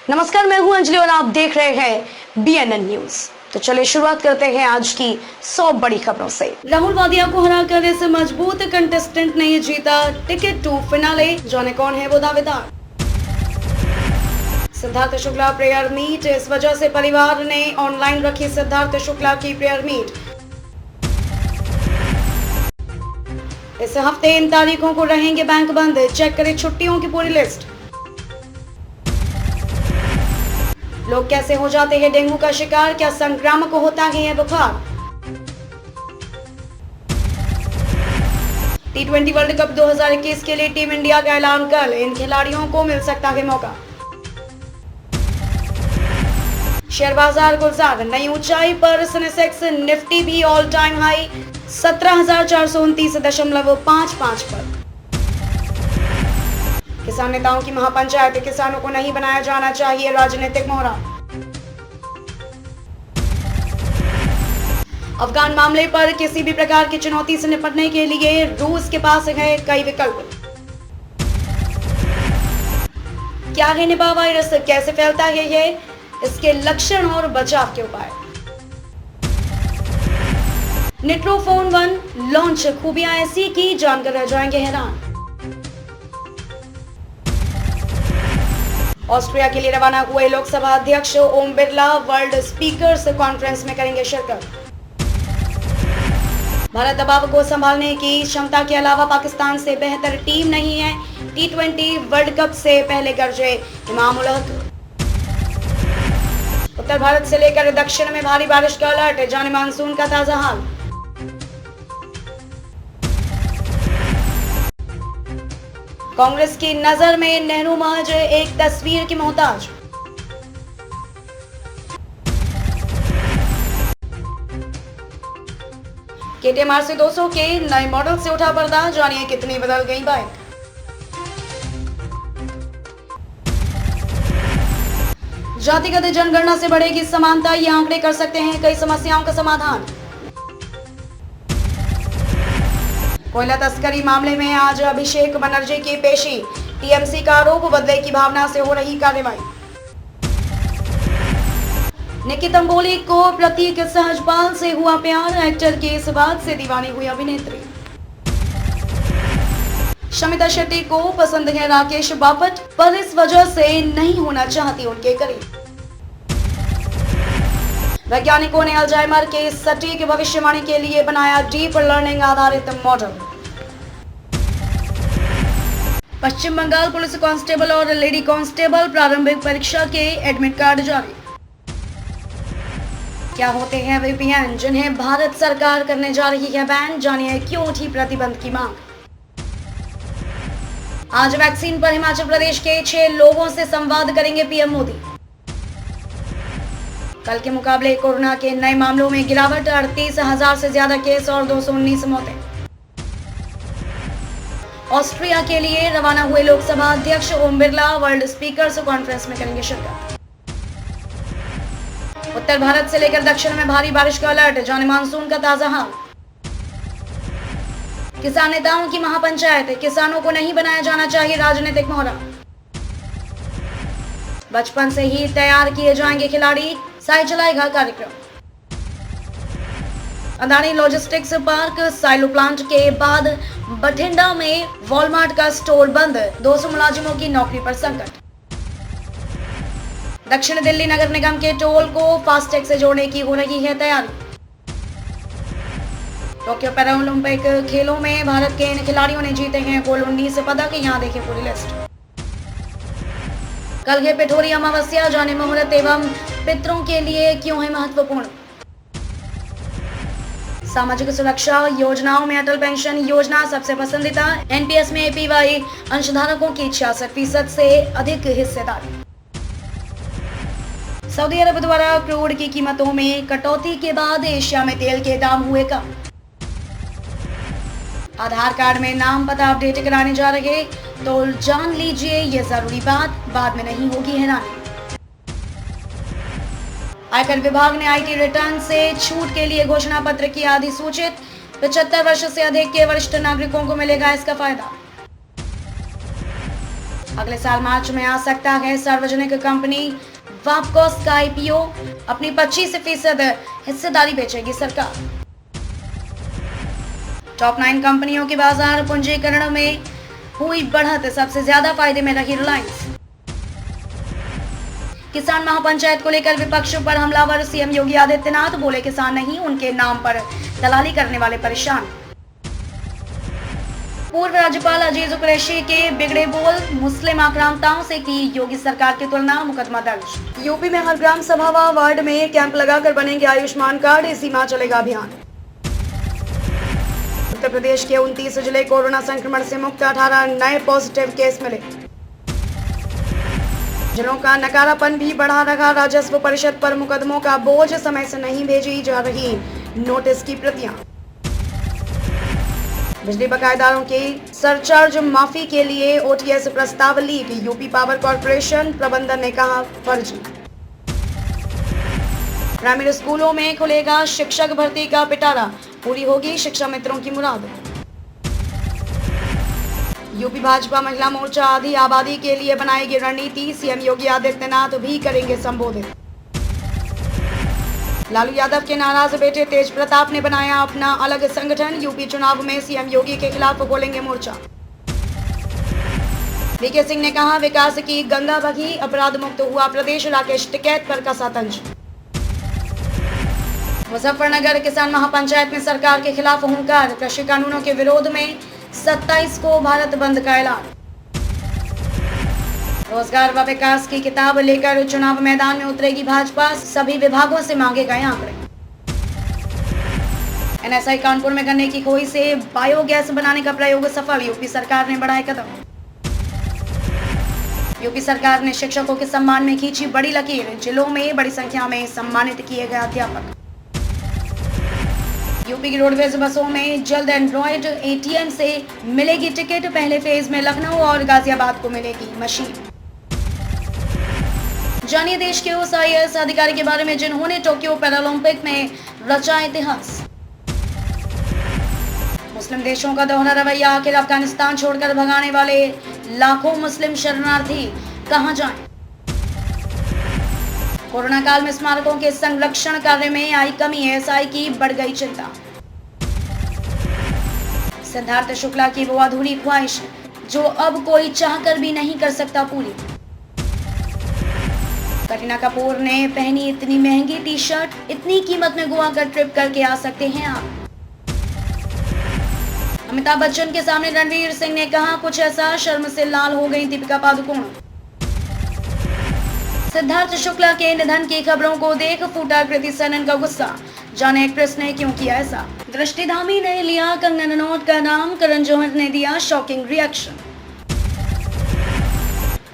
नमस्कार, मैं हूं अंजलि और आप देख रहे हैं बीएनएन न्यूज। तो चलिए शुरुआत करते हैं आज की 100 बड़ी खबरों से। राहुल वादिया को हराकर इस मजबूत कंटेस्टेंट ने जीता टिकट टू फिनाले। जाने कौन है वो दावेदार। सिद्धार्थ शुक्ला प्रेयर मीट, इस वजह से परिवार ने ऑनलाइन रखी सिद्धार्थ शुक्ला की प्रेयर मीट। इस हफ्ते इन तारीखों को रहेंगे बैंक बंद, चेक करें छुट्टियों की पूरी लिस्ट। लोग कैसे हो जाते हैं डेंगू का शिकार, क्या संक्रामक होता है यह बुखार। T20 वर्ल्ड कप 2021 के लिए टीम इंडिया का ऐलान कल, इन खिलाड़ियों को मिल सकता है मौका। शेयर बाजार गुलजार, नई ऊंचाई पर सेंसेक्स निफ्टी भी ऑल टाइम हाई 17,429.55 पर। किसान नेताओं की महापंचायत, किसानों को नहीं बनाया जाना चाहिए राजनीतिक मोहरा। अफगान मामले पर किसी भी प्रकार की चुनौती से निपटने के लिए रूस के पास है कई विकल्प। क्या है निपाह वायरस, कैसे फैलता है ये, इसके लक्षण और बचाव के उपाय। निट्रोफोन 1 लॉन्च, खूबियां ऐसी की जानकर रह जाएंगे हैरान। ऑस्ट्रिया के लिए रवाना हुए लोकसभा अध्यक्ष Om Birla world speakers conference में करेंगे शिरकत। भारत दबाव को संभालने की क्षमता के अलावा पाकिस्तान से बेहतर टीम नहीं है, T20 वर्ल्ड कप से पहले गरजे इमाम उल हक। उत्तर भारत से लेकर दक्षिण में भारी बारिश का अलर्ट, जाने मानसून का ताजा हाल। कांग्रेस की नजर में नेहरू महज एक तस्वीर की मोहताज। KTM RC 200 के नए मॉडल से उठा पर्दा, जानिए कितनी बदल गई बाइक। जातिगत जनगणना से बढ़ेगी समानता, ये आंकड़े कर सकते हैं कई समस्याओं का समाधान। कोयला तस्करी मामले में आज अभिषेक बनर्जी की पेशी, टीएमसी का आरोप, बदले की भावना से हो रही कार्रवाई। निकी तंबोली को प्रतीक सहजपाल से हुआ प्यार, एक्टर की इस बात से दीवानी हुई अभिनेत्री। शमिता शेट्टी को पसंद है राकेश बापट, पर इस वजह से नहीं होना चाहती उनके करीब। वैज्ञानिकों ने अल्जाइमर के सटीक भविष्यवाणी के लिए बनाया डीप लर्निंग आधारित मॉडल। पश्चिम बंगाल पुलिस कांस्टेबल और लेडी कांस्टेबल प्रारंभिक परीक्षा के एडमिट कार्ड जारी। क्या होते हैं वीपीएन, जिन्हें भारत सरकार करने जा रही है बैन, जानिए क्यों उठी प्रतिबंध की मांग। आज वैक्सीन पर हिमाचल प्रदेश के 6 लोगों से संवाद करेंगे पीएम मोदी। कल के मुकाबले कोरोना के नए मामलों में गिरावट, 38,000 से ज्यादा केस और 219 मौतें। ऑस्ट्रिया के लिए रवाना हुए लोकसभा अध्यक्ष Om Birla world speakers conference में करेंगे शिरकत। उत्तर भारत से लेकर दक्षिण में भारी बारिश का अलर्ट, जाने मानसून का ताजा हाल। किसान नेताओं की महापंचायत, किसानों को नहीं बनाया जाना चाहिए राजनीतिक मोहरा। बचपन से ही तैयार किए जाएंगे खिलाड़ी, साय चलाएगा कार्यक्रम। Adani logistics park silo plant के बाद बठिंडा में वॉलमार्ट का स्टोर बंद, 200 मुलाजिमों की नौकरी पर संकट। दक्षिण दिल्ली नगर निगम के टोल को फास्टैग से जोड़ने की हो रही है तैयारी। टोक्यो पैरालंपिक खेलों में भारत के इन खिलाड़ियों ने जीते हैं कुल 19 पदक, यहाँ देखें पूरी लिस्ट। कल है पिठोरी अमावस्या, जाने मुहूर्त एवं पितरों के लिए क्यों है महत्वपूर्ण। सामाजिक सुरक्षा योजनाओं में अटल पेंशन योजना सबसे पसंदीदा, एनपीएस में एपीवाई अंशधारकों की 66% से अधिक हिस्सेदारी। सऊदी अरब द्वारा क्रूड की कीमतों में कटौती के बाद एशिया में तेल के दाम हुए कम। आधार कार्ड में नाम पता अपडेट कराने जा रहे तो जान लीजिए ये जरूरी बात, बाद में नहीं होगी हैरानी। आयकर विभाग ने आईटी रिटर्न से छूट के लिए घोषणा पत्र किया अधिसूचित, 75 वर्ष से अधिक के वरिष्ठ नागरिकों को मिलेगा इसका फायदा। अगले साल मार्च में आ सकता है सार्वजनिक कंपनी वापकॉस का आईपीओ। अपनी 25% हिस्सेदारी बेचेगी सरकार। टॉप 9 कंपनियों के बाजार पूंजीकरण में हुई बढ़त, सबसे ज्यादा फायदे में रही रिलायंस। किसान महापंचायत को लेकर विपक्ष पर हमलावर सीएम योगी आदित्यनाथ, बोले किसान नहीं उनके नाम पर दलाली करने वाले परेशान। पूर्व राज्यपाल अजीज कुरैशी के बिगड़े बोल, मुस्लिम आक्रांताओं से की योगी सरकार की तुलना, मुकदमा दर्ज। यूपी में हर ग्राम सभा व वार्ड में कैंप लगाकर बनेंगे आयुष्मान कार्ड, इसी माह चलेगा अभियान। उत्तर प्रदेश के 29 जिले कोरोना संक्रमण से मुक्त, 18 नए पॉजिटिव केस मिले। जिलों का नकारापन भी बढ़ा रहा, राजस्व परिषद पर मुकदमों का बोझ, समय से नहीं भेजी जा रही नोटिस की प्रतियां। बिजली बकायेदारों के सरचार्ज माफी के लिए ओटीएस प्रस्ताव लीक, यूपी पावर कॉर्पोरेशन प्रबंधन ने कहा फर्जी। ग्रामीण स्कूलों में खुलेगा शिक्षक भर्ती का पिटारा, पूरी होगी शिक्षा मित्रों की मुराद। यूपी भाजपा महिला मोर्चा आधी आबादी के लिए बनाएगी रणनीति, सीएम योगी आदित्यनाथ भी करेंगे संबोधित। लालू यादव के नाराज बेटे तेज प्रताप ने बनाया अपना अलग संगठन, यूपी चुनाव में सीएम योगी के खिलाफ खोलेंगे मोर्चा। वीके सिंह ने कहा विकास की गंगा बही, अपराध मुक्त हुआ प्रदेश, राकेश टिकैत पर कसा तंज। मुजफ्फरनगर किसान महापंचायत में सरकार के खिलाफ हुंकार, कृषि कानूनों के विरोध में 27 को भारत बंद का ऐलान। रोजगार व विकास की किताब लेकर चुनाव मैदान में उतरेगी भाजपा, सभी विभागों से मांगे गए आंकड़े। एनएसआई कानपुर में गन्ने की खोई से बायोगैस बनाने का प्रयोग सफल, यूपी सरकार ने बढ़ाए कदम। यूपी सरकार ने शिक्षकों के सम्मान में खींची बड़ी लकीर, जिलों में बड़ी संख्या में सम्मानित किए गए अध्यापक। यूपी की रोडवेज बसों में जल्द एंड्रॉयड एटीएम से मिलेगी टिकट, पहले फेज में लखनऊ और गाजियाबाद को मिलेगी मशीन। जानिए देश के उस आईएएस अधिकारी के बारे में जिन्होंने टोक्यो पैरालंपिक में रचा इतिहास। मुस्लिम देशों का दोहरा रवैया, आखिर अफगानिस्तान छोड़कर भगाने वाले लाखों मुस्लिम शरणार्थी कहां जाएं? कोरोना काल में स्मारकों के संरक्षण कार्य में आई कमी, एएसआई की बढ़ गई चिंता। सिद्धार्थ शुक्ला की वो अधूरी ख्वाहिश जो अब कोई चाहकर भी नहीं कर सकता पूरी। करीना कपूर ने पहनी इतनी महंगी टी शर्ट, इतनी कीमत में गोवा का ट्रिप करके आ सकते हैं आप। अमिताभ बच्चन के सामने रणवीर सिंह ने कहा कुछ ऐसा, शर्म से लाल हो गई दीपिका पादुकोण। सिद्धार्थ शुक्ला के निधन की खबरों को देख फूटा कृति सेनन का गुस्सा, जाने एक्ट्रेस ने क्यों किया ऐसा। दृष्टिधामी ने लिया कंगना रनौत का नाम, करण जौहर ने दिया शॉकिंग रिएक्शन।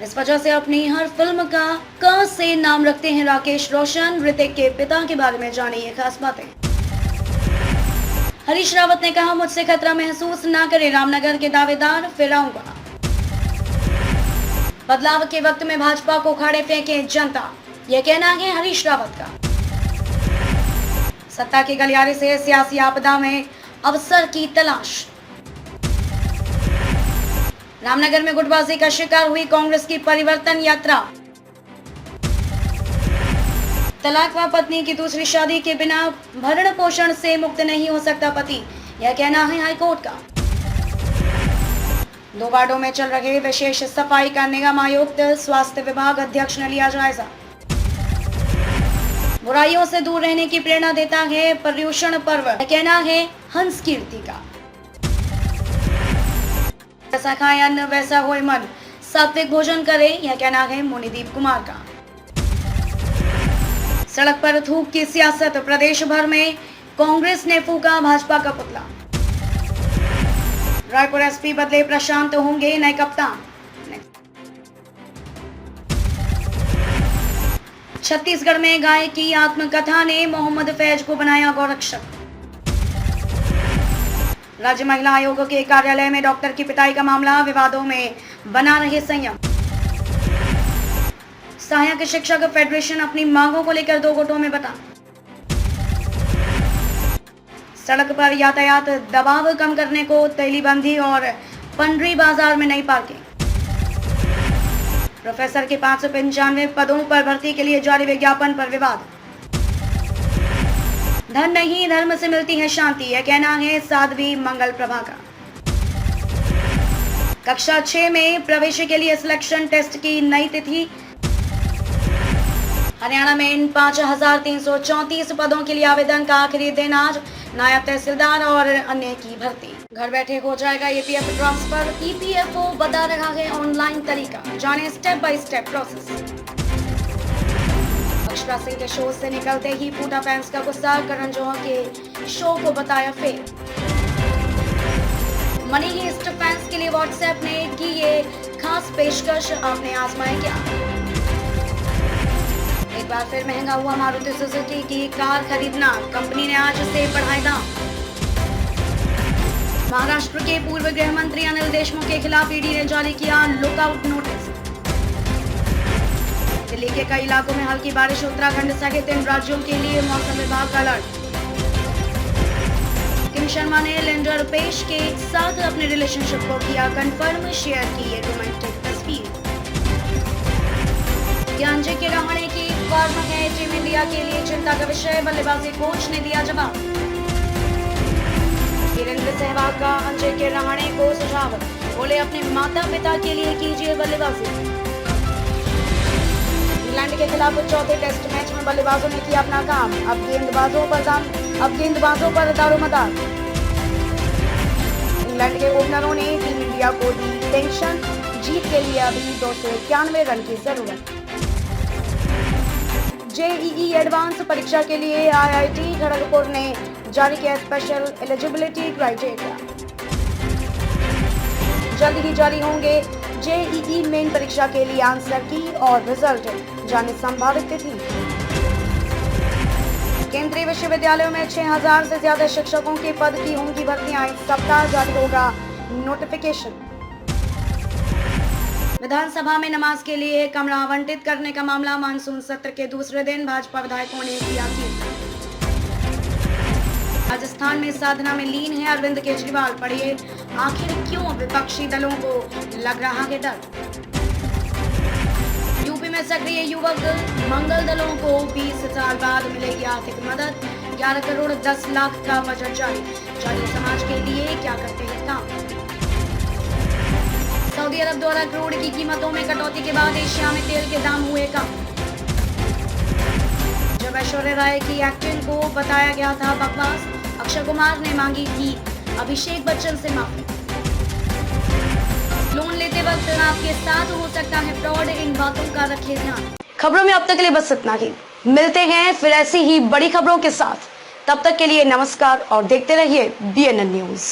इस वजह से अपनी हर फिल्म का क से नाम रखते हैं राकेश रोशन। ऋतिक के पिता के बारे में जानिए खास बातें। हरीश रावत ने कहा मुझसे खतरा महसूस ना करे रामनगर के दावेदार, फिर आऊंगा। बदलाव के वक्त में भाजपा को खाड़े फेंके जनता, यह कहना है हरीश रावत का। सत्ता के गलियारे से सियासी आपदा में अवसर की तलाश। रामनगर में गुटबाजी का शिकार हुई कांग्रेस की परिवर्तन यात्रा। तलाक व पत्नी की दूसरी शादी के बिना भरण पोषण से मुक्त नहीं हो सकता पति, यह कहना है हाईकोर्ट का। 2 वार्डों में चल रहे विशेष सफाई का निगम आयुक्त, स्वास्थ्य विभाग अध्यक्ष ने लिया जायजा। बुराइयों से दूर रहने की प्रेरणा देता है पर्युषण पर्व, यह कहना है हंस कीर्ति का। जैसा खाए अन्न वैसा होए मन, सात्विक भोजन करे, यह कहना है मोनीदीप कुमार का। सड़क पर थूक की सियासत, प्रदेश भर में कांग्रेस ने फूका भाजपा का पुतला। रायपुर एसपी बदले प्रशांत होंगे नए कप्तान। छत्तीसगढ़ में गाय की आत्मकथा ने मोहम्मद फैज को बनाया गौरक्षक। राज्य महिला आयोग के कार्यालय में डॉक्टर की पिटाई का मामला, विवादों में बना रहे संयम। सहायक शिक्षक फेडरेशन अपनी मांगों को लेकर 2 गुटों में बटा। सड़क पर यातायात दबाव कम करने को तेलीबंदी और पंडरी बाजार में नई पार्किंग। प्रोफेसर के 595 पदों पर भर्ती के लिए जारी विज्ञापन पर विवाद। धन नहीं धर्म से मिलती है शांति, यह कहना है साध्वी मंगल प्रभा का। कक्षा 6 में प्रवेश के लिए सिलेक्शन टेस्ट की नई तिथि। हरियाणा में इन 5334 पदों के लिए आवेदन का आखिरी दिन आज। नायब तहसीलदार और अन्य की भर्ती। घर बैठे हो जाएगा ईपीएफ ट्रांसफर। ईपीएफओ बता रहा है ऑनलाइन तरीका, जाने step by step process. Akshara Singh के शो से निकलते ही फूटा फैंस का गुस्सा, करण जौहर के शो को बताया फेल। मनी हीस्ट फैंस के लिए व्हाट्सएप ने की ये खास पेशकश, आपने आजमाया क्या? एक बार फिर महंगा हुआ मारुति सुजुकी की कार खरीदना, कंपनी ने आज से बढ़ाए दाम। महाराष्ट्र के पूर्व गृह मंत्री अनिल देशमुख के खिलाफ ईडी ने जारी किया लुकआउट नोटिस। दिल्ली के कई इलाकों में हल्की बारिश, उत्तराखंड सहित इन राज्यों के लिए मौसम विभाग का अलर्ट। किम शर्मा ने लेंडर पेश के साथ अपने रिलेशनशिप को किया कंफर्म, शेयर की ये रोमांटिक तस्वीर। ज्ञानजे के रहाणे की फॉर्म है टीम इंडिया के लिए चिंता का विषय, बल्लेबाजी कोच ने दिया जवाब। वीरेंद्र सहवाग का अंजय के रहाणे को सुझाव, बोले अपने माता पिता के लिए कीजिए बल्लेबाजी। इंग्लैंड के खिलाफ चौथे टेस्ट मैच में बल्लेबाजों ने किया अपना काम, अब गेंदबाजों पर दारोमदार। इंग्लैंड के ओपनरों ने टीम इंडिया को दी टेंशन, जीत के लिए अभी 291 रन की जरूरत। जेईई एडवांस परीक्षा के लिए आईआईटी खड़गपुर ने जारी किया स्पेशल एलिजिबिलिटी क्राइटेरिया। जल्द ही जारी होंगे जेईई मेन परीक्षा के लिए आंसर की और रिजल्ट, जाने संभावित तिथि। केंद्रीय विश्वविद्यालयों में 6000 से ज्यादा शिक्षकों के पद की होंगी भर्तियां, इस सप्ताह जारी होगा नोटिफिकेशन। विधानसभा में नमाज के लिए कमरा आवंटित करने का मामला, मानसून सत्र के दूसरे दिन भाजपा विधायकों ने किया की। राजस्थान में साधना में लीन है अरविंद केजरीवाल, पढ़िए आखिर क्यों विपक्षी दलों को लग रहा है डर। यूपी में सक्रिय युवक मंगल दलों को 20 साल बाद मिलेगी आर्थिक मदद, 11 करोड़ 10 लाख का बजट जारी। समाज के लिए क्या करते हैं काम। सऊदी अरब द्वारा क्रूड की कीमतों में कटौती के बाद एशिया में तेल के दाम हुए कम। जब ऐश्वर्या राय की एक्टिंग को बताया गया था बकवास, अक्षय कुमार ने मांगी थी अभिषेक बच्चन से माफी। लोन लेते वक्त आपके साथ हो सकता है फ्रॉड, इन बातों का रखें ध्यान। खबरों में अब तक के लिए बस इतना ही। मिलते हैं फिर ऐसी ही बड़ी खबरों के साथ, तब तक के लिए नमस्कार और देखते रहिए BNN न्यूज।